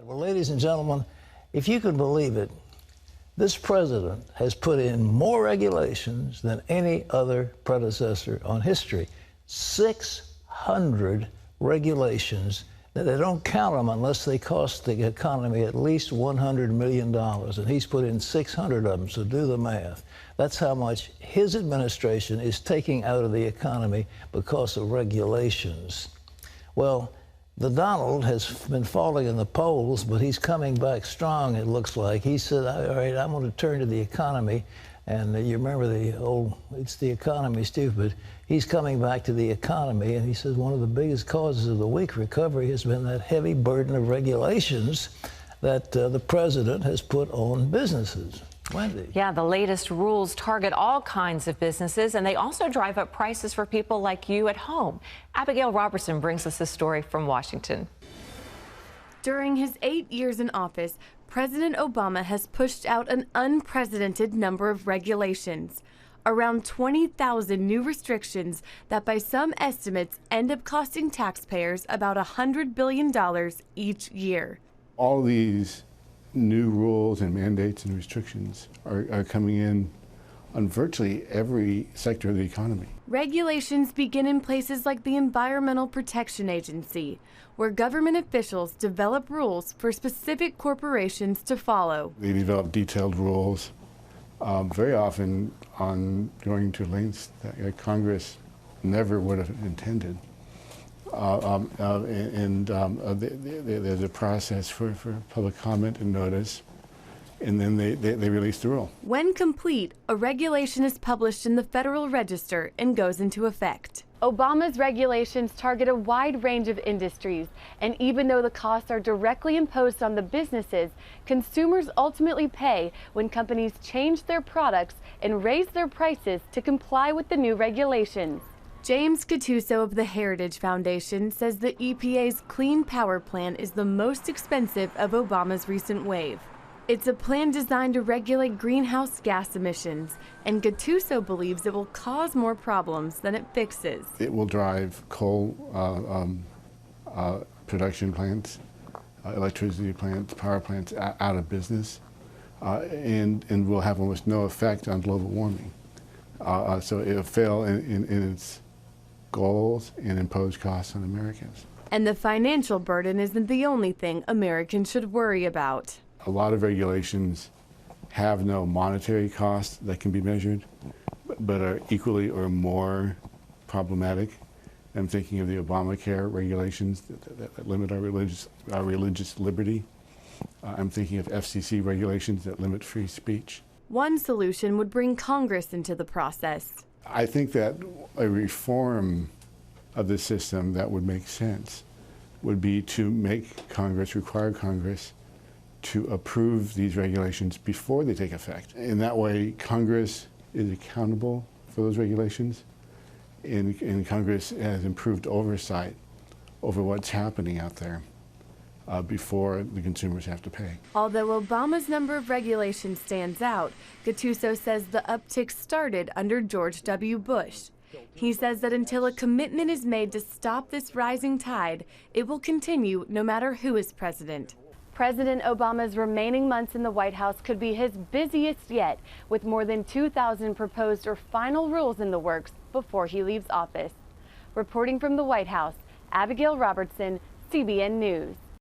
Well, ladies and gentlemen, if you can believe it, this president has put in more regulations than any other predecessor on history. 600 regulations. They don't count them unless they cost the economy at least $100 million. And he's put in 600 of them, so do the math. That's how much his administration is taking out of the economy because of regulations. Well, the Donald has been falling in the polls, but he's coming back strong, it looks like. He said, all right, I'm going to turn to the economy. And you remember the old, it's the economy, stupid. He's coming back to the economy, and he says one of the biggest causes of the weak recovery has been that heavy burden of regulations that the president has put on businesses. Wendy. Yeah, the latest rules target all kinds of businesses, and they also drive up prices for people like you at home. Abigail Robertson brings us this story from Washington. During his 8 years in office, President Obama has pushed out an unprecedented number of regulations. Around 20,000 new restrictions that by some estimates end up costing taxpayers about $100 billion each year. All these new rules and mandates and restrictions are coming in on virtually every sector of the economy. Regulations begin in places like the Environmental Protection Agency, where government officials develop rules for specific corporations to follow. They develop detailed rules, very often on going to lengths that Congress never would have intended. There's a process for public comment and notice, and then they release the rule. When complete, a regulation is published in the Federal Register and goes into effect. Obama's regulations target a wide range of industries, and even though the costs are directly imposed on the businesses, consumers ultimately pay when companies change their products and raise their prices to comply with the new regulations. James Gattuso of the Heritage Foundation says the EPA's Clean Power Plan is the most expensive of Obama's recent wave. It's a plan designed to regulate greenhouse gas emissions, and Gattuso believes it will cause more problems than it fixes. It will drive coal production plants, electricity plants, power plants out of business, and will have almost no effect on global warming. So it'll fail in its goals and impose costs on Americans. And the financial burden isn't the only thing Americans should worry about. A lot of regulations have no monetary cost that can be measured, but are equally or more problematic. I'm thinking of the Obamacare regulations that limit our religious liberty. I'm thinking of FCC regulations that limit free speech. One solution would bring Congress into the process. I think that a reform of the system that would make sense would be to require Congress to approve these regulations before they take effect. In that way, Congress is accountable for those regulations, and Congress has improved oversight over what's happening out there before the consumers have to pay. Although Obama's number of regulations stands out, Gattuso says the uptick started under George W. Bush. He says that until a commitment is made to stop this rising tide, it will continue no matter who is president. President Obama's remaining months in the White House could be his busiest yet, with more than 2,000 proposed or final rules in the works before he leaves office. Reporting from the White House, Abigail Robertson, CBN News.